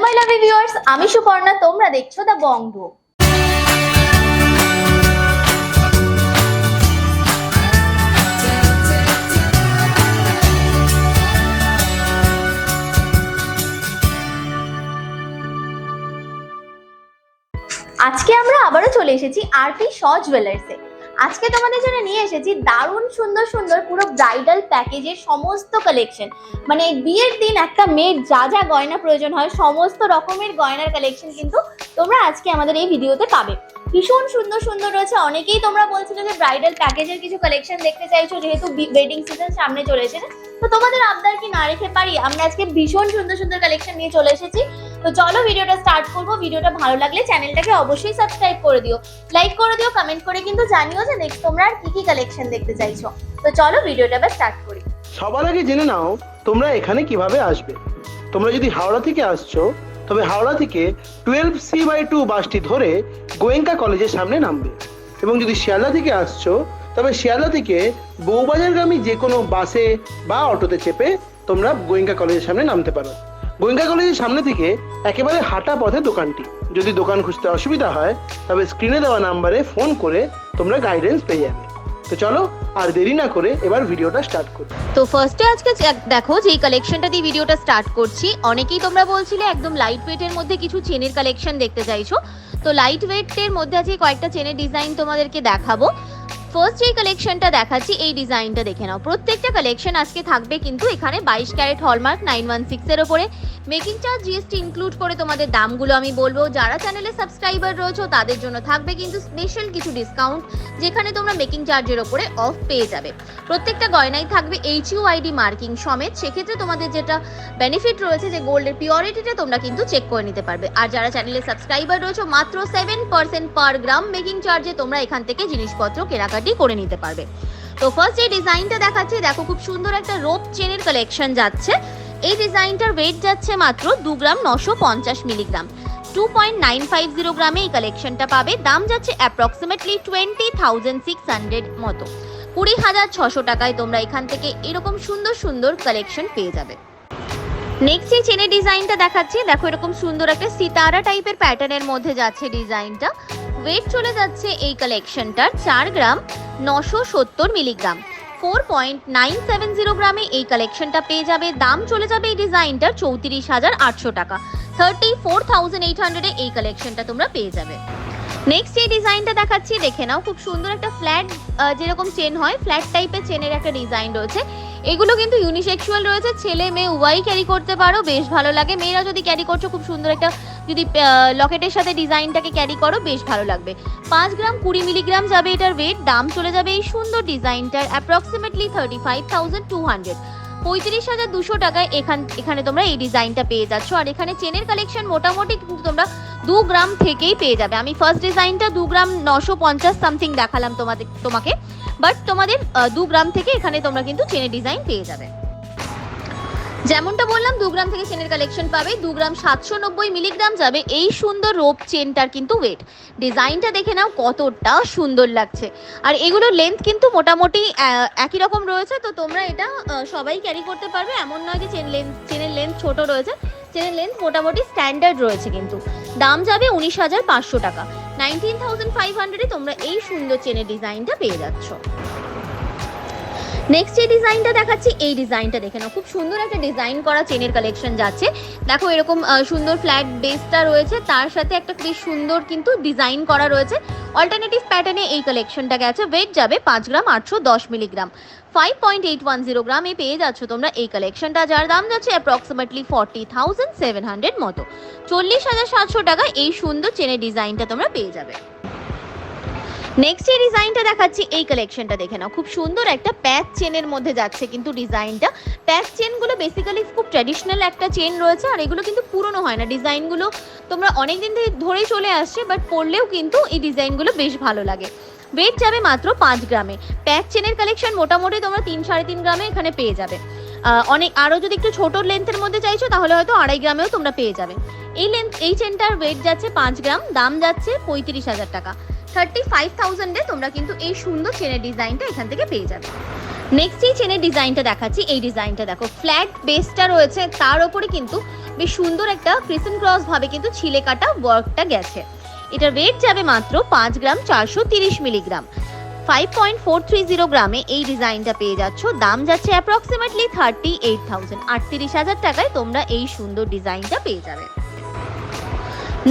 My lovely viewers, আমি সুপর্ণা, তোমরা দেখছো দ্য বঙ্গ। আজকে আমরা আবারও চলে এসেছি আরপি শ জুয়েলার্সে। আজকে তোমাদের জন্য নিয়ে এসেছি দারুণ সুন্দর সুন্দর পুরো ব্রাইডাল প্যাকেজের সমস্ত কালেকশন। মানে বিয়ের দিন একটা মেয়ের যা যা গয়না প্রয়োজন হয় সমস্ত রকমের গয়নার কালেকশন কিন্তু তোমরা আজকে আমাদের এই ভিডিওতে পাবে। ভীষণ সুন্দর সুন্দর রয়েছে। অনেকেই তোমরা বলছিলে যে ব্রাইডাল প্যাকেজের কিছু কালেকশন দেখতে চাইছো, যেহেতু ওয়েডিং সিজন সামনে চলে এসেছে। তো তোমাদের আবদার কি না রেখে পারি? আমরা আজকে ভীষণ সুন্দর সুন্দর কালেকশন নিয়ে চলে এসেছি। তো চলো ভিডিওটা স্টার্ট করবো। ভিডিওটা ভালো লাগলে চ্যানেলটাকে অবশ্যই সাবস্ক্রাইব করে দিও, লাইক করে দিও, কমেন্ট করে কিন্তু জানিও যে নেক্সট তোমরা আর কি কি কালেকশন দেখতে চাইছো। তো চলো ভিডিওটা স্টার্ট করি। সবার আগে জেনে নাও তোমরা এখানে কিভাবে আসবে। তোমরা যদি হাওড়া থেকে আসছো তবে হাওড়া থেকে 12C/2 বাসটি ধরে গোয়েঙ্কা কলেজের সামনে নামবে, এবং যদি শিয়ালদা থেকে আসছো তবে শিয়ালদা থেকে বউবাজারগামী যে কোনো বাসে বা অটোতে চেপে তোমরা গোয়েঙ্কা কলেজের সামনে নামতে পারো। গোয়েঙ্কা কলেজের সামনে থেকে একেবারে হাঁটা পথে দোকানটি। যদি দোকান খুঁজতে অসুবিধা হয় তবে স্ক্রিনে দেওয়া নাম্বারে ফোন করে তোমরা গাইডেন্স পেয়ে যাবে। তো চলো আর দেরি না করে এবার ভিডিওটা স্টার্ট করি। তো ফার্স্টে আজকে দেখো যে এই কালেকশনটা দিয়ে ভিডিওটা স্টার্ট করছি। অনেকেই তোমরা বলছিলে একদম লাইট ওয়েটের মধ্যে কিছু চেনের কালেকশন দেখতে চাইছো। তো লাইট ওয়েটের মধ্যে আজকে কয়েকটা চেনের ডিজাইন তোমাদেরকে দেখাবো। ফার্স্ট এই কালেকশনটা দেখাচ্ছি, এই ডিজাইনটা দেখে নাও। প্রত্যেকটা কালেকশন আজকে থাকবে কিন্তু এখানে 22 ক্যারেট হলমার্ক 916 এর উপরে। মেকিং চার্জ জিএসটি ইনক্লুড করে তোমাদের দামগুলো আমি বলবো। যারা চ্যানেলে সাবস্ক্রাইবার রয়েছে তাদের জন্য থাকবে কিন্তু স্পেশাল কিছু ডিসকাউন্ট, যেখানে তোমরা মেকিং চার্জের উপরে অফ পেয়ে যাবে। প্রত্যেকটা গয়নাই থাকবে HUID মার্কিং সমেত। সেক্ষেত্রে তোমাদের যেটা বেনিফিট রয়েছে যে গোল্ডের পিওরিটিটা তোমরা কিন্তু চেক করে নিতে পারবে। আর যারা চ্যানেলে সাবস্ক্রাইবার রয়েছে মাত্র 7% পার গ্রাম মেকিং চার্জে তোমরা এখান থেকে জিনিসপত্র কেনাকাটি করে নিতে পারবে। তো ফার্স্ট এই ডিজাইনটা দেখাচ্ছি, দেখো খুব সুন্দর একটা রোপ চেনের কালেকশন যাচ্ছে। এই ডিজাইনটার ওয়েট যাচ্ছে মাত্র 2 গ্রাম 950 মিলিগ্রাম। 2.950 গ্রামে এই কালেকশনটা পাবে। দাম যাচ্ছে অ্যাপ্রক্সিমেটলি 20,600 মতো। 20,600 টাকায় তোমরা এখান থেকে এরকম সুন্দর সুন্দর কালেকশন পেয়ে যাবে। নেক্সট এই চেনের ডিজাইনটা দেখাচ্ছি, দেখো এরকম সুন্দর একটা সিতারা টাইপের প্যাটার্নের মধ্যে যাচ্ছে ডিজাইনটা। ওয়েট চলে যাচ্ছে এই কালেকশনটার 4 গ্রাম 970 মিলিগ্রাম। 4.970 গ্রামে এই কালেকশনটা পেয়ে যাবে। দাম চলে যাবে এই ডিজাইনটার 34,800 টাকা। 34,800 এই কালেকশনটা তোমরা পেয়ে যাবে। নেক্সট এই ডিজাইনটা দেখাচ্ছি, দেখে নাও। খুব সুন্দর একটা ফ্ল্যাট যেরকম চেন হয়, ফ্ল্যাট টাইপের চেনের একটা ডিজাইন রয়েছে। এগুলো কিন্তু ইউনিসেক্সুয়াল রয়েছে, ছেলে মেয়ে উভয়ই ক্যারি করতে পারো, বেশ ভালো লাগে। মেয়েরা যদি ক্যারি করছো খুব সুন্দর একটা যদি লকেটের সাথে ডিজাইনটাকে ক্যারি করো বেশ ভালো লাগবে। 5 গ্রাম 20 মিলিগ্রাম যাবে এটার ওয়েট। দাম চলে যাবে এই সুন্দর ডিজাইনটার অ্যাপ্রক্সিমেটলি 35,200 35,200 টাকায় এখানে তোমরা এই ডিজাইনটা পেয়ে যাচ্ছ। আর এখানে চেনের কালেকশন মোটামুটি কিন্তু তোমরা 2 গ্রাম থেকেই পেয়ে যাবে। আমি ফার্স্ট ডিজাইনটা 2 গ্রাম 950 সামথিং দেখালাম তোমাকে, বাট তোমাদের 2 গ্রাম থেকে এখানে তোমরা কিন্তু চেনের ডিজাইন পেয়ে যাবে। যেমনটা বললাম 2 গ্রাম থেকে চেনের কালেকশন পাবে। 2 গ্রাম 790 মিলিগ্রাম যাবে এই সুন্দর রোপ চেনটার কিন্তু ওয়েট। ডিজাইনটা দেখে নাও কতটা সুন্দর লাগছে। আর এগুলোর লেন্থ কিন্তু মোটামুটি একই রকম রয়েছে। তো তোমরা এটা সবাই ক্যারি করতে পারবে, এমন নয় যে চেনের লেন্থ ছোট রয়েছে। চেনের লেন্থ মোটামুটি স্ট্যান্ডার্ড রয়েছে কিন্তু। দাম যাবে 19,500 টাকা। 19,500 তোমরা এই সুন্দর চেনের ডিজাইনটা পেয়ে যাচ্ছ। নেক্সট এই ডিজাইনটা দেখাচ্ছি, এই ডিজাইনটা দেখে নাও। খুব সুন্দর একটা ডিজাইন করা চেনের কালেকশন যাচ্ছে। দেখো এরকম সুন্দর ফ্ল্যাট বেসটা রয়েছে, তার সাথে একটা বেশ সুন্দর কিন্তু ডিজাইন করা রয়েছে। অল্টারনেটিভ প্যাটার্নে এই কালেকশনটা গেছে। ওয়েট যাবে 5 গ্রাম 810 মিলিগ্রাম। 5.810 গ্রামে পেয়ে যাচ্ছ তোমরা এই কালেকশনটা, যার দাম যাচ্ছে অ্যাপ্রক্সিমেটলি 40,700 মতো। 40,700 টাকা এই সুন্দর চেনের ডিজাইনটা তোমরা পেয়ে যাবে। নেক্সট এই ডিজাইনটা দেখাচ্ছি, এই কালেকশনটা দেখে নাও। খুব সুন্দর একটা প্যাচ চেনের মধ্যে যাচ্ছে কিন্তু ডিজাইনটা। প্যাচ চেনগুলো বেসিক্যালি খুব ট্র্যাডিশনাল একটা চেন রয়েছে, আর এগুলো কিন্তু পুরনো হয় না। ডিজাইনগুলো তোমরা অনেকদিন ধরেই চলে আসছে, বাট পরলেও কিন্তু এই ডিজাইনগুলো বেশ ভালো লাগে। ওয়েট যাবে মাত্র 5 গ্রামে। প্যাচ চেনের কালেকশন মোটামুটি তোমরা 3-3.5 গ্রামে এখানে পেয়ে যাবে। অনেক আরও যদি একটু ছোট লেন্থের মধ্যে চাইছো তাহলে হয়তো 2.5 গ্রামেও তোমরা পেয়ে যাবে। এই চেনটার ওয়েট যাচ্ছে 5 গ্রাম। দাম যাচ্ছে 35,000 টাকা। 35,000 তোমরা কিন্তু এই সুন্দর চেনের ডিজাইনটা এখান থেকে পেয়ে যাবে। নেক্সট এই চেনের ডিজাইনটা দেখাচ্ছি। এই ডিজাইনটা দেখো, ফ্ল্যাট বেসটা রয়েছে, তার উপরে কিন্তু বেশ সুন্দর একটা ক্রিসেন্ট ক্রস ভাবে কিন্তু ছিলে কাটা ওয়ার্কটা গেছে। এটার ওয়েট যাবে মাত্র 5 গ্রাম 430 মিলিগ্রাম। 5.430 গ্রামে এই ডিজাইনটা পেয়ে যাচ্ছ। দাম যাচ্ছে অ্যাপ্রক্সিমেটলি 38,000। 38,000 টাকায় তোমরা এই সুন্দর ডিজাইনটা পেয়ে যাবে।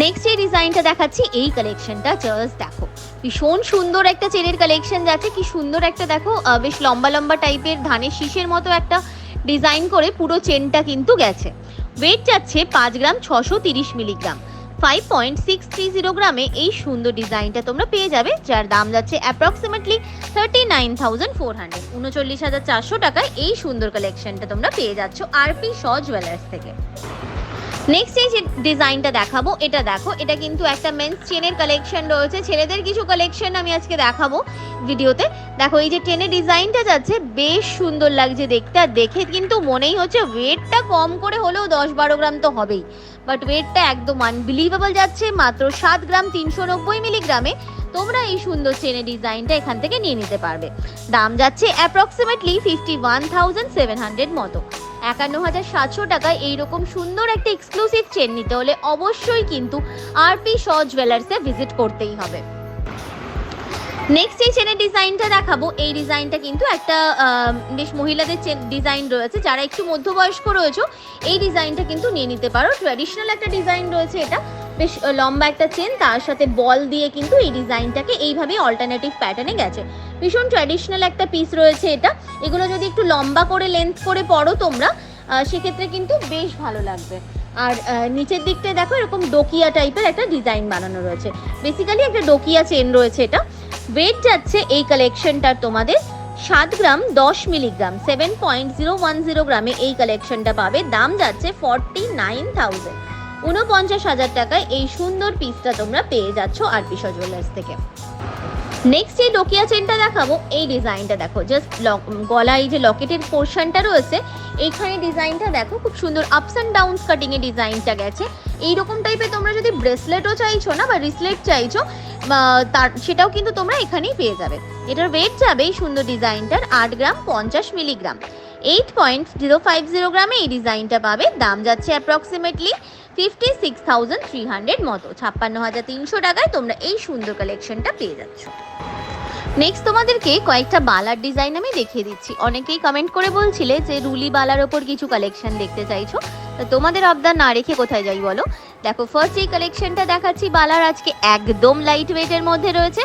নেক্সট এই ডিজাইনটা দেখাচ্ছি। এই কালেকশনটা জাস্ট দেখো, ভীষণ সুন্দর একটা চেনের কালেকশন যাচ্ছে। কি সুন্দর একটা দেখো, বেশ লম্বা লম্বা টাইপের ধানের শীষের মতো একটা ডিজাইন করে পুরো চেনটা কিন্তু গেছে। ওয়েট যাচ্ছে 5 গ্রাম 630 মিলিগ্রাম। 5.630 গ্রামে এই সুন্দর ডিজাইনটা তোমরা পেয়ে যাবে, যার দাম যাচ্ছে অ্যাপ্রক্সিমেটলি 39,400। 39,400 টাকায় এই সুন্দর কালেকশনটা তোমরা পেয়ে যাচ্ছ আরপি শ জুয়েলার্স থেকে। নেক্সট এই যে ডিজাইনটা দেখাবো, এটা দেখো, এটা কিন্তু একটা মেন্স চেনের কালেকশন রয়েছে। ছেলেদের কিছু কালেকশন আমি আজকে দেখাবো ভিডিওতে। দেখো এই যে চেনের ডিজাইনটা যাচ্ছে, বেশ সুন্দর লাগছে দেখতে, আর দেখে কিন্তু মনেই হচ্ছে ওয়েটটা কম করে হলেও 10-12 গ্রাম তো হবেই, বাট ওয়েটটা একদম আনবিলিভেবল যাচ্ছে। মাত্র 7 গ্রাম 390 মিলিগ্রামে তোমরা এই সুন্দর চেনের ডিজাইনটা এখান থেকে নিয়ে নিতে পারবে। দাম যাচ্ছে অ্যাপ্রক্সিমেটলি 51,700 মতো। 51,700 টাকায় এইরকম সুন্দর একটা এক্সক্লুসিভ চেন নিতে হলে অবশ্যই কিন্তু আরপি শ জুয়েলার্সে ভিজিট করতেই হবে। নেক্সট এই চেনের ডিজাইনটা দেখাবো। এই ডিজাইনটা কিন্তু একটা বেশ মহিলাদের চেন ডিজাইন রয়েছে, যারা একটু মধ্যবয়স্ক রয়েছে এই ডিজাইনটা কিন্তু নিয়ে নিতে পারো। ট্র্যাডিশনাল একটা ডিজাইন রয়েছে, এটা বেশ লম্বা একটা চেন, তার সাথে বল দিয়ে কিন্তু এই ডিজাইনটাকে এইভাবেই অল্টারনেটিভ প্যাটার্নে গেছে। ভীষণ ট্র্যাডিশনাল একটা পিস রয়েছে এটা। এগুলো যদি একটু লম্বা করে লেন্থ করে পরো তোমরা, সেক্ষেত্রে কিন্তু বেশ ভালো লাগবে। আর নিচের দিকটায় দেখো এরকম ডোকিয়া টাইপের একটা ডিজাইন বানানো রয়েছে। বেসিক্যালি একটা ডোকিয়া চেন রয়েছে এটা। ওয়েট যাচ্ছে এই কালেকশনটার তোমাদের 7 গ্রাম 10 মিলিগ্রাম। 7.010 গ্রামে এই কালেকশনটা পাবে। দাম যাচ্ছে 49,000। 49,000 টাকায় এই সুন্দর পিসটা তোমরা পেয়ে যাচ্ছ আরপি শ জুয়েলার্স থেকে। নেক্সট এই ডোকিয়া চেনটা দেখাবো। এই ডিজাইনটা দেখো, জাস্ট গলা এই যে লকেটের পোর্শনটা রয়েছে এইখানে ডিজাইনটা দেখো, খুব সুন্দর আপস অ্যান্ড ডাউনস কাটিং এ ডিজাইনটা গেছে। এইরকম টাইপের তোমরা যদি ব্রেসলেটও চাইছো না বা রিসলেট চাইছো, তার সেটাও কিন্তু তোমরা এখানেই পেয়ে যাবে। এটার ওয়েট যাবে এই সুন্দর ডিজাইনটার 8 গ্রাম 50 মিলিগ্রাম। 8.050 গ্রামে এই ডিজাইনটা পাবে। দাম যাচ্ছে অ্যাপ্রক্সিমেটলি 56,300 মতো। 56,300 টাকায় তোমরা এই সুন্দর কালেকশনটা পেয়ে যাচ্ছ। নেক্সট তোমাদেরকে কয়েকটা বালার ডিজাইন আমি দেখিয়ে দিচ্ছি। অনেকেই কমেন্ট করে বলছিলে যে রুলি বালার ওপর কিছু কালেকশন দেখতে চাইছো, তো তোমাদের আবদার না রেখে কোথায় যাই বলো। দেখো ফার্স্ট এই কালেকশনটা দেখাচ্ছি বালার, আজকে একদম লাইট ওয়েটের মধ্যে রয়েছে।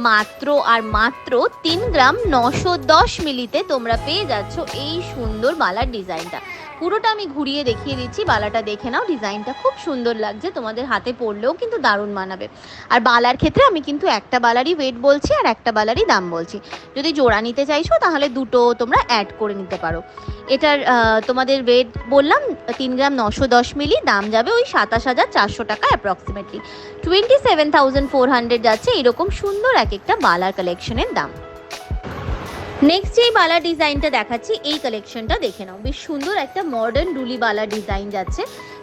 মাত্র আর মাত্র 3 গ্রাম 910 মিলিতে তোমরা পেয়ে যাচ্ছ এই সুন্দর বালার ডিজাইনটা। পুরোটা আমি ঘুরিয়ে দেখিয়ে দিচ্ছি, বালাটা দেখে নাও। ডিজাইনটা খুব সুন্দর লাগছে, তোমাদের হাতে পরলেও কিন্তু দারুণ মানাবে। আর বালার ক্ষেত্রে আমি কিন্তু একটা বালারই ওয়েট বলছি আর একটা বালারই দাম বলছি। যদি জোড়া নিতে চাইছো তাহলে দুটো তোমরা অ্যাড করে নিতে পারো। এটার তোমাদের ওয়েট বললাম 3 গ্রাম 910 মিলি। দাম যাবে ওই 27,400 টাকা অ্যাপ্রক্সিমেটলি। 27,400 যাচ্ছে এরকম সুন্দর এক একটা বালার কালেকশনের দাম। নেক্সট এই বালার ডিজাইনটা দেখাচ্ছি। এই কালেকশনটা দেখে নাও, বেশ সুন্দর একটা মডার্ন রুলি বালার ডিজাইন যাচ্ছে।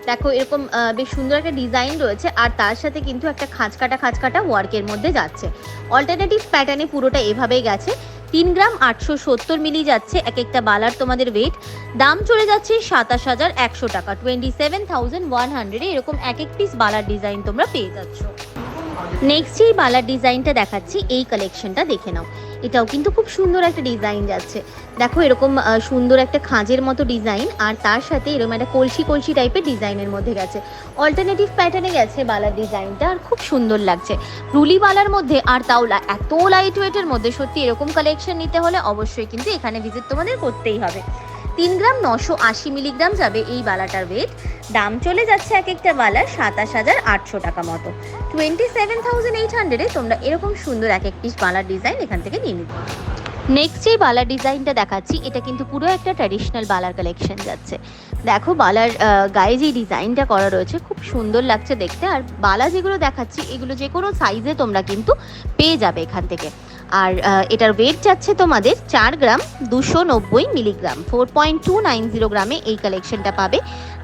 দেখো এরকম বেশ সুন্দর একটা ডিজাইন রয়েছে, আর তার সাথে কিন্তু একটা খাঁচকাটা ওয়ার্কের মধ্যে যাচ্ছে। অল্টারনেটিভ প্যাটার্নে পুরোটা এভাবেই গেছে। 3 গ্রাম 870 মিলি যাচ্ছে এক একটা বালার তোমাদের ওয়েট। দাম চলে যাচ্ছে 27,100 টাকা। 27,100 এরকম এক এক পিস বালার ডিজাইন তোমরা পেয়ে যাচ্ছ। নেক্সট এই বালার ডিজাইনটা দেখাচ্ছি। এই কালেকশনটা দেখে নাও, এটাও কিন্তু খুব সুন্দর একটা ডিজাইন যাচ্ছে। দেখো এরকম সুন্দর একটা খাঁজের মতো ডিজাইন, আর তার সাথে এরকম একটা কলসি টাইপের ডিজাইনের মধ্যে গেছে। অল্টারনেটিভ প্যাটার্নে গেছে বালার ডিজাইনটা, আর খুব সুন্দর লাগছে রুলি বালার মধ্যে। আর তাও এত লাইট ওয়েটের মধ্যে, সত্যি এরকম কালেকশন নিতে হলে অবশ্যই কিন্তু এখানে ভিজিট তোমাদের করতেই হবে। 3 গ্রাম 980 মিলিগ্রাম যাবে এই বালাটার ওয়েট। দাম চলে যাচ্ছে এক একটা বালার 27,800 টাকা মতো। 27,800 তোমরা এরকম সুন্দর এক এক পিস বালার ডিজাইন এখান থেকে নিয়ে নিতে। নেক্সট এই বালার ডিজাইনটা দেখাচ্ছি। এটা কিন্তু পুরো একটা ট্র্যাডিশনাল বালার কালেকশন যাচ্ছে। দেখো বালার গায়ে যে ডিজাইনটা করা রয়েছে খুব সুন্দর লাগছে দেখতে। আর বালা যেগুলো দেখাচ্ছি এগুলো যে কোনো সাইজে তোমরা কিন্তু পেয়ে যাবে এখান থেকে। আর এটার ওয়েট যাচ্ছে তোমাদের 4 গ্রাম 290 মিলিগ্রাম। 4.290 গ্রামে এই কালেকশনটা পাবে।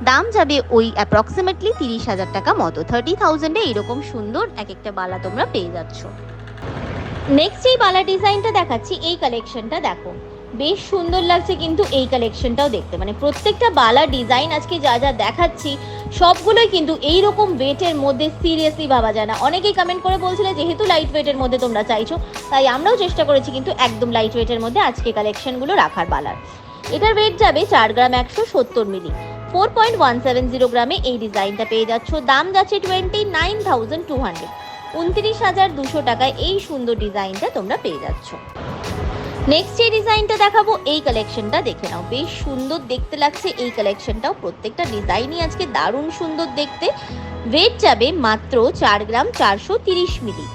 দাম যাবে ওই অ্যাপ্রক্সিমেটলি 30,000 টাকা মতো। 30,000-এ এইরকম সুন্দর এক একটা বালা তোমরা পেয়ে যাচ্ছ। নেক্সট এই বালা ডিজাইনটা দেখাচ্ছি। এই কালেকশনটা দেখো, বেশ সুন্দর লাগছে কিন্তু এই কালেকশনটাও দেখতে, মানে প্রত্যেকটা বালার ডিজাইন আজকে যা যা দেখাচ্ছি সবগুলোই কিন্তু এইরকম ওয়েটের মধ্যে সিরিয়াসলি ভাবা যায় না। অনেকেই কমেন্ট করে বলছিলে যেহেতু লাইট ওয়েটের মধ্যে তোমরা চাইছো, তাই আমরাও চেষ্টা করেছি কিন্তু একদম লাইট ওয়েটের মধ্যে আজকে কালেকশনগুলো রাখার বালার। এটার ওয়েট যাবে 4 গ্রাম 170 মিলি, 4.170 গ্রামে এই ডিজাইনটা পেয়ে যাচ্ছ। দাম যাচ্ছে 29,200, 29,200 টাকায় এই সুন্দর ডিজাইনটা তোমরা পেয়ে যাচ্ছ। নেক্সট এই ডিজাইনটা দেখাবো, এই কালেকশনটা দেখে নাও, বেশ সুন্দর দেখতে লাগছে এই কালেকশনটাও। প্রত্যেকটা ডিজাইনই আজকে দারুণ সুন্দর দেখতে। ওয়েট যাবে মাত্র 4 গ্রাম 430 মিলি,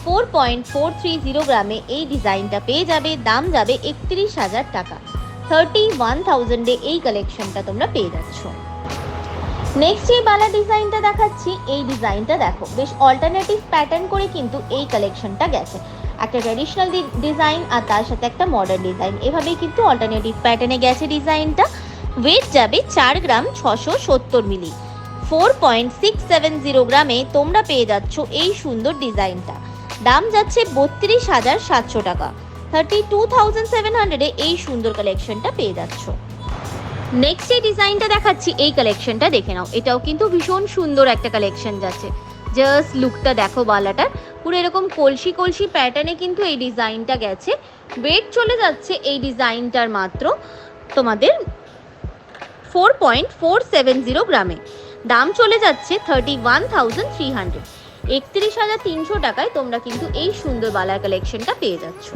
4.430 গ্রামে এই ডিজাইনটা পেয়ে যাবে। দাম যাবে 31,000 টাকা, 31,000-এ এই কালেকশনটা তোমরা পেয়ে যাচ্ছ। নেক্সট এই বালা ডিজাইনটা দেখাচ্ছি, এই ডিজাইনটা দেখো, বেশ অল্টারনেটিভ প্যাটার্ন করে কিন্তু এই কালেকশনটা গেছে। একটা ট্র্যাডিশনাল ডিজাইন আর তার সাথে একটা মডার্ন ডিজাইন, এভাবেই কিন্তু অল্টারনেটিভ প্যাটার্নে গেছে ডিজাইনটা। ওয়েট যাবে 4 গ্রাম 670 মিলি, 4.670 গ্রামে তোমরা পেয়ে যাচ্ছ এই সুন্দর ডিজাইনটা। দাম যাচ্ছে 32,700 টাকা, 32,700-এ এই সুন্দর কালেকশনটা পেয়ে যাচ্ছ। নেক্সট এই ডিজাইনটা দেখাচ্ছি, এই কালেকশনটা দেখে নাও, এটাও কিন্তু ভীষণ সুন্দর একটা কালেকশন যাচ্ছে। জাস্ট লুকটা দেখো বালাটার, পুরো এরকম কলসি কলসি প্যাটার্নে কিন্তু এই ডিজাইনটা গেছে। ওয়েট চলে যাচ্ছে এই ডিজাইনটার মাত্র তোমাদের 4.470 গ্রামে। দাম চলে যাচ্ছে 31,300, 31,300 টাকায় তোমরা কিন্তু এই সুন্দর বালার কালেকশনটা পেয়ে যাচ্ছ।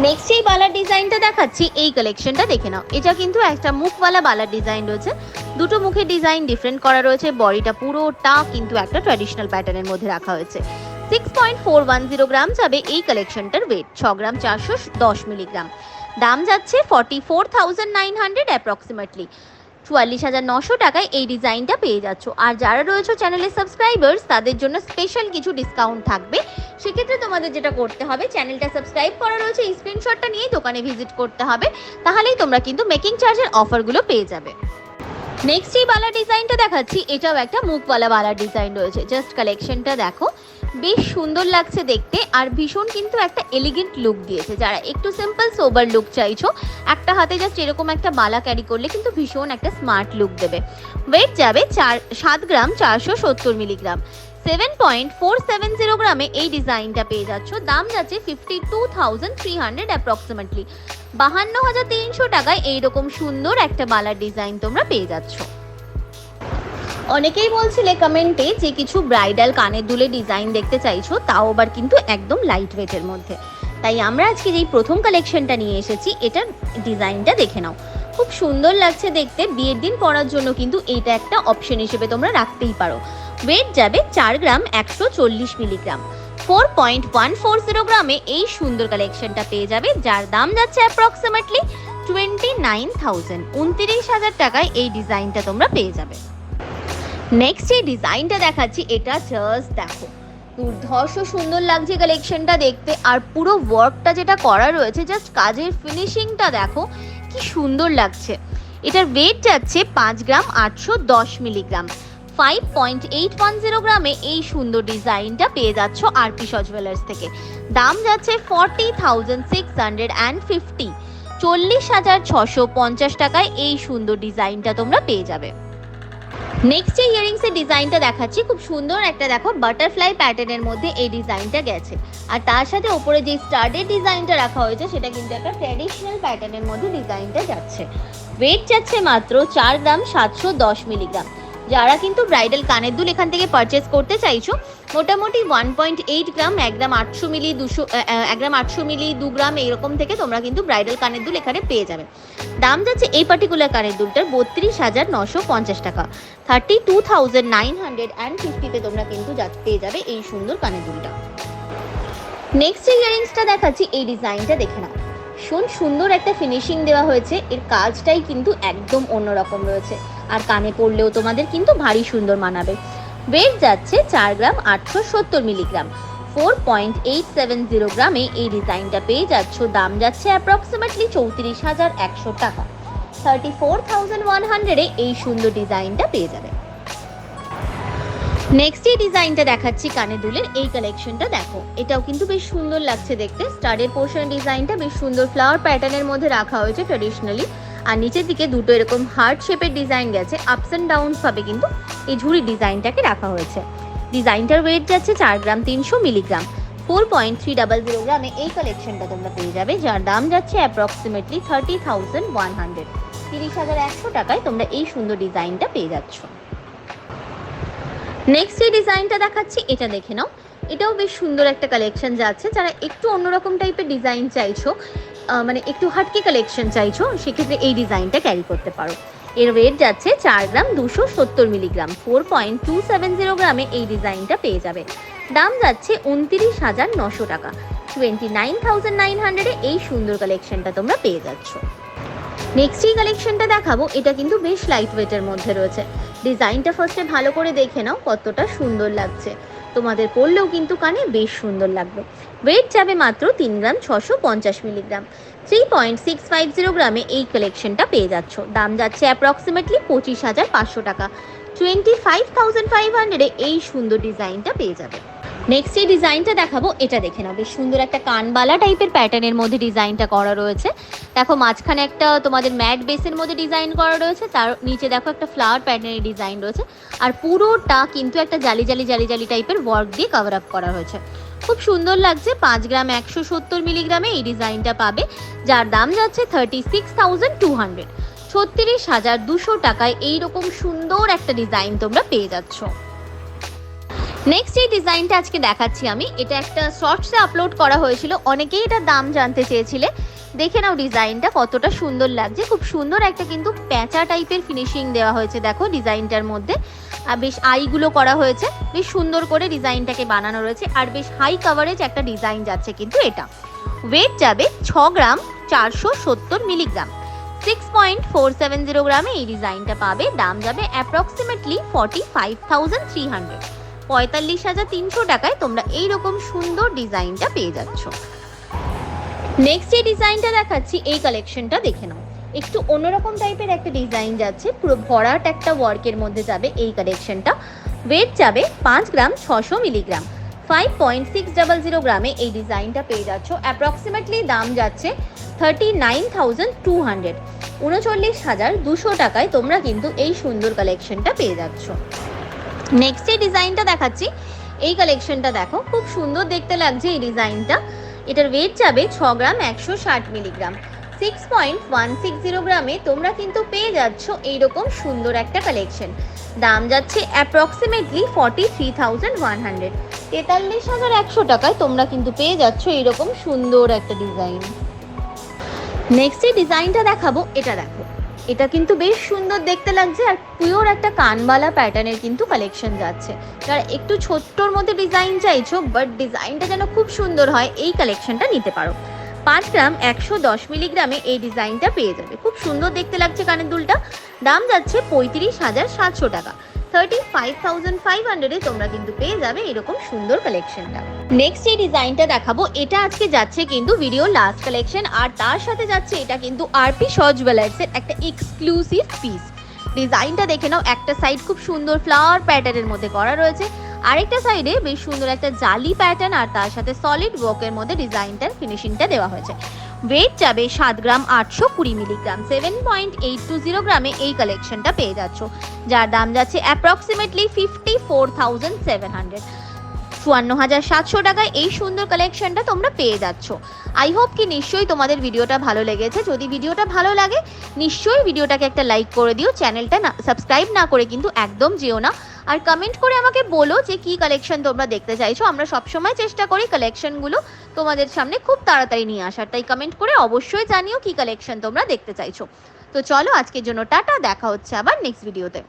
নেক্সট এই বালার ডিজাইনটা দেখাচ্ছি, এই কালেকশনটা দেখে নাও, এটা কিন্তু একটা মুখওয়ালা বালার ডিজাইন রয়েছে। দুটো মুখের ডিজাইন ডিফারেন্ট করা রয়েছে, বডিটা পুরোটা কিন্তু একটা ট্র্যাডিশনাল প্যাটার্নের মধ্যে রাখা হয়েছে। 6.410 গ্রাম যাবে এই কালেকশনটার ওয়েট, 6 গ্রাম 410 মিলিগ্রাম। দাম যাচ্ছে 44,900 অ্যাপ্রক্সিমেটলি, 44,900 টাকায় এই ডিজাইনটা পেয়ে যাচ্ছ। আর যারা রয়েছে চ্যানেলের সাবস্ক্রাইবার্স, তাদের জন্য স্পেশাল কিছু ডিসকাউন্ট থাকবে। সেক্ষেত্রে তোমাদের যেটা করতে হবে, চ্যানেলটা সাবস্ক্রাইব করা রয়েছে, এই স্ক্রিনশটটা নিয়ে দোকানে ভিজিট করতে হবে, তাহলেই তোমরা কিন্তু মেকিং চার্জের অফারগুলো পেয়ে যাবে। নেক্সট এই বালার ডিজাইনটা দেখাচ্ছি, এটাও একটা মুখওয়ালা বালার ডিজাইন রয়েছে। জাস্ট কালেকশনটা দেখো, বেশ সুন্দর লাগছে দেখতে আর ভীষণ কিন্তু একটা এলিগেন্ট লুক দিয়েছে। যারা একটু সিম্পল সোবার লুক চাইছো, একটা হাতে জাস্ট এরকম একটা বালা ক্যারি করলে কিন্তু ভীষণ একটা স্মার্ট লুক দেবে। ওয়েট যাবে 7 গ্রাম 470 মিলিগ্রাম, 7.470 গ্রামে এই ডিজাইনটা পেয়ে যাচ্ছ। দাম যাচ্ছে 52,300 অ্যাপ্রক্সিমেটলি, 52,300 টাকায় এইরকম সুন্দর একটা বালার ডিজাইন তোমরা পেয়ে যাচ্ছ। অনেকেই বলছিলে কমেন্টে যে কিছু ব্রাইডাল কানের দুলের ডিজাইন দেখতে চাইছো, তাও আবার কিন্তু একদম লাইট ওয়েটের মধ্যে। তাই আমরা আজকে যেই প্রথম কালেকশনটা নিয়ে এসেছি, এটার ডিজাইনটা দেখে নাও, খুব সুন্দর লাগছে দেখতে। বিয়ের দিন পরার জন্য কিন্তু এটা একটা অপশন হিসেবে তোমরা রাখতেই পারো। ওয়েট যাবে 4 গ্রাম 140 মিলিগ্রাম, 4.140 গ্রামে এই সুন্দর কালেকশনটা পেয়ে যাবে, যার দাম যাচ্ছে অ্যাপ্রক্সিমেটলি 29,000, 29,000 টাকায় এই ডিজাইনটা তোমরা পেয়ে যাবে। নেক্সট এই ডিজাইনটা দেখাচ্ছি, এটা জাস্ট দেখো, দুর্ধর্ষ সুন্দর লাগছে কালেকশনটা দেখতে। আর পুরো ওয়ার্কটা যেটা করা রয়েছে, জাস্ট কাজের ফিনিশিংটা দেখো কি সুন্দর লাগছে। এটার ওয়েট যাচ্ছে 5 গ্রাম 810 মিলিগ্রাম, 5.810 গ্রামে এই সুন্দর ডিজাইনটা পেয়ে যাচ্ছ আরপি জুয়েলার্স থেকে। দাম যাচ্ছে 40,650, 40,650 টাকায় এই সুন্দর ডিজাইনটা তোমরা পেয়ে যাবে। নেক্সট এই ইয়ারিংসের ডিজাইনটা দেখাচ্ছি, খুব সুন্দর একটা দেখো বাটারফ্লাই প্যাটার্নের মধ্যে এই ডিজাইনটা গেছে। আর তার সাথে ওপরে যে স্টাডের ডিজাইনটা রাখা হয়েছে, সেটা কিন্তু একটা ট্র্যাডিশনাল প্যাটার্নের মধ্যে ডিজাইনটা যাচ্ছে। ওয়েট যাচ্ছে মাত্র 4 গ্রাম 710 মিলিগ্রাম। যারা কিন্তু ব্রাইডাল কানের দুল এখান থেকে পারচেস করতে চাইছো, মোটামুটি 1.8 গ্রাম, 1 গ্রাম 800 মিলি, 1 গ্রাম 800 মিলি, 2 গ্রাম এইরকম থেকে তোমরা কিন্তু ব্রাইডাল কানের দুল এখানে পেয়ে যাবে। দাম যাচ্ছে এই পার্টিকুলার কানের দুলটার 32,950 টাকা, 32,950-তে তোমরা কিন্তু পেয়ে যাবে এই সুন্দর কানের দুলটা। নেক্সট ইয়ারিংসটা দেখাচ্ছি, এই ডিজাইনটা দেখে নাও, ভীষণ সুন্দর একটা ফিনিশিং দেওয়া হয়েছে। এর কাজটাই কিন্তু একদম অন্যরকম রয়েছে, আর কানে পড়লেও তোমাদের কিন্তু ভারী সুন্দর মানাবে। ওয়েট যাচ্ছে 4 গ্রাম 870 মিলিগ্রাম, 4.870 গ্রামে এই ডিজাইনটা পেয়ে যাচ্ছ। দাম যাচ্ছে অ্যাপ্রক্সিমেটলি 34,100 টাকা, 34,100-এ এই সুন্দর ডিজাইনটা পেয়ে যাবে। নেক্সট এই ডিজাইনটা দেখাচ্ছি কানের দুলের, এই কালেকশনটা দেখো, এটাও কিন্তু বেশ সুন্দর লাগছে দেখতে। স্টাডের পোর্শন ডিজাইনটা বেশ সুন্দর ফ্লাওয়ার প্যাটার্নের মধ্যে রাখা হয়েছে ট্র্যাডিশনালি, আর নিচের দিকে দুটো এরকম হার্ট শেপের ডিজাইন গেছে, আপস অ্যান্ড ডাউনস ভাবে কিন্তু এই ঝুড়ি ডিজাইনটাকে রাখা হয়েছে। ডিজাইনটার ওয়েট যাচ্ছে 4 গ্রাম 300 মিলিগ্রাম, 4.300 গ্রামে এই কালেকশনটা তোমরা পেয়ে যাবে, যার দাম যাচ্ছে অ্যাপ্রক্সিমেটলি 30,100, 30,100 টাকায় তোমরা এই সুন্দর ডিজাইনটা পেয়ে যাচ্ছ। নেক্সট এই ডিজাইনটা দেখাচ্ছি, এটা দেখে নাও, এটাও বেশ সুন্দর একটা কালেকশন যাচ্ছে। যারা একটু অন্যরকম টাইপের ডিজাইন চাইছো, মানে একটু হাটকে কালেকশন চাইছো, সেক্ষেত্রে এই ডিজাইনটা ক্যারি করতে পারো। এর ওয়েট যাচ্ছে 4 গ্রাম 270 মিলিগ্রাম, 4.270 গ্রামে এই ডিজাইনটা পেয়ে যাবে। দাম যাচ্ছে 29,900 টাকা, 29,900 এই সুন্দর কালেকশনটা তোমরা পেয়ে যাচ্ছ। নেক্সট এই কালেকশনটা দেখাবো, এটা কিন্তু বেশ লাইট ওয়েটের মধ্যে রয়েছে। ডিজাইনটা ফার্স্টে ভালো করে দেখে নাও কতটা সুন্দর লাগছে, তোমাদের পরলেও কিন্তু কানে বেশ সুন্দর লাগবে। ওয়েট যাবে মাত্র 3 গ্রাম 650 মিলিগ্রাম, 3.650 গ্রামে এই কালেকশনটা পেয়ে যাচ্ছ। দাম যাচ্ছে অ্যাপ্রক্সিমেটলি 25,500 টাকা, 25,500 এই সুন্দর ডিজাইনটা পেয়ে যাবে। নেক্সট এই ডিজাইনটা দেখাবো, এটা দেখে নাও, বেশ সুন্দর একটা কানবালা টাইপের প্যাটার্নের মধ্যে ডিজাইনটা করা রয়েছে। দেখো মাঝখানে একটা তোমাদের ম্যাট বেসের মধ্যে ডিজাইন করা রয়েছে, তার নিচে দেখো একটা ফ্লাওয়ার প্যাটার্নের ডিজাইন রয়েছে, আর পুরোটা কিন্তু একটা জালি জালি টাইপের ওয়ার্ক দিয়ে কভার আপ করা হয়েছে। খুব সুন্দর লাগছে। 5 গ্রাম 170 মিলিগ্রামে এই ডিজাইনটা পাবে, যার দাম যাচ্ছে 36,200, 36,200 টাকায় এইরকম সুন্দর একটা ডিজাইন তোমরা পেয়ে যাচ্ছ। নেক্সট এই ডিজাইনটা আজকে দেখাচ্ছি আমি, এটা একটা শর্টসে আপলোড করা হয়েছিল, অনেকেই এটার দাম জানতে চেয়েছিলে। দেখে নাও ডিজাইনটা কতটা সুন্দর লাগছে, খুব সুন্দর একটা কিন্তু প্যাঁচা টাইপের ফিনিশিং দেওয়া হয়েছে দেখো ডিজাইনটার মধ্যে, আর বেশ আইগুলো করা হয়েছে, বেশ সুন্দর করে ডিজাইনটাকে বানানো রয়েছে, আর বেশ হাই কাভারেজ একটা ডিজাইন যাচ্ছে কিন্তু এটা। ওয়েট যাবে 6 গ্রাম 470 মিলিগ্রাম, 6.470 গ্রামে এই ডিজাইনটা পাবে। দাম যাবে অ্যাপ্রক্সিমেটলি 45,300, 45,300 টাকায় তোমরা এইরকম সুন্দর ডিজাইনটা পেয়ে যাচ্ছ। নেক্সট এই ডিজাইনটা দেখাচ্ছি, এই কালেকশনটা দেখে নাও, একটু অন্যরকম টাইপের একটা ডিজাইন যাচ্ছে, পুরো ভরাট একটা ওয়ার্কের মধ্যে যাবে এই কালেকশনটা। ওয়েট যাবে 5 গ্রাম 600 মিলিগ্রাম, 5.600 গ্রামে এই ডিজাইনটা পেয়ে যাচ্ছ। অ্যাপ্রক্সিমেটলি দাম যাচ্ছে 39,200, 39,200 টাকায় তোমরা কিন্তু এই সুন্দর কালেকশনটা পেয়ে যাচ্ছ। নেক্সট এই ডিজাইনটা দেখাচ্ছি, এই কালেকশনটা দেখো, খুব সুন্দর দেখতে লাগছে এই ডিজাইনটা। এটার ওয়েট যাবে 6 গ্রাম 160 মিলিগ্রাম, 6.160 গ্রামে তোমরা কিন্তু পেয়ে যাচ্ছ এইরকম সুন্দর একটা কালেকশন। দাম যাচ্ছে অ্যাপ্রক্সিমেটলি 43,100, 43,100 টাকায় তোমরা কিন্তু পেয়ে যাচ্ছ এইরকম সুন্দর একটা ডিজাইন। নেক্সট এই ডিজাইনটা দেখাবো, এটা দেখো, এটা কিন্তু বেশ সুন্দর দেখতে লাগছে, আর পিওর একটা কানবালা প্যাটার্নের কিন্তু কালেকশন যাচ্ছে। যারা একটু ছোট্টর মধ্যে ডিজাইন চাইছো বাট ডিজাইনটা যেন খুব সুন্দর হয়, এই কালেকশনটা নিতে পারো। 5 গ্রাম 110 মিলিগ্রামে এই ডিজাইনটা পেয়ে যাবে, খুব সুন্দর দেখতে লাগছে কানের দুলটা। দাম যাচ্ছে 35,700 টাকা, 35,500 তোমরা কিন্তু পেয়ে যাবে এরকম সুন্দর কালেকশনটা। নেক্সট এই ডিজাইনটা দেখাবো, এটা আজকে যাচ্ছে কিন্তু ভিডিও লাস্ট কালেকশন, আর তার সাথে যাচ্ছে এটা কিন্তু আরপি শ জুয়েলার্সের একটা এক্সক্লুসিভ পিস। ডিজাইনটা দেখে নাও, একটা সাইড খুব সুন্দর ফ্লাওয়ার প্যাটার্নের মধ্যে করা রয়েছে, আরেকটা সাইডে বেশ সুন্দর একটা জালি প্যাটার্ন, আর তার সাথে সলিড ওয়ার্কের মধ্যে ডিজাইনটার ফিনিশিংটা দেওয়া হয়েছে। ওয়েট যাবে 7 গ্রাম 820 মিলিগ্রাম, 7.820 গ্রামে এই কালেকশনটা পেয়ে যাচ্ছ, যার দাম যাচ্ছে অ্যাপ্রক্সিমেটলি 54,700, 54,700 টাকায় এই সুন্দর কালেকশনটা তোমরা পেয়ে যাচ্ছ। আই হোপ কি নিশ্চয়ই তোমাদের ভিডিওটা ভালো লেগেছে। যদি ভিডিওটা ভালো লাগে নিশ্চয়ই ভিডিওটাকে একটা লাইক করে দিও, চ্যানেলটা সাবস্ক্রাইব না করে কিন্তু একদম যেও না, আর কমেন্ট করে আমাকে বলো যে কি কালেকশন তোমরা দেখতে চাইছো। আমরা সবসময় চেষ্টা করি কালেকশনগুলো তোমাদের সামনে খুব তাড়াতাড়ি নিয়ে আসার, তাই কমেন্ট করে অবশ্যই জানিও কি কালেকশন তোমরা দেখতে চাইছো। তো চলো আজকের জন্য টাটা, দেখা হচ্ছে আবার নেক্সট ভিডিওতে।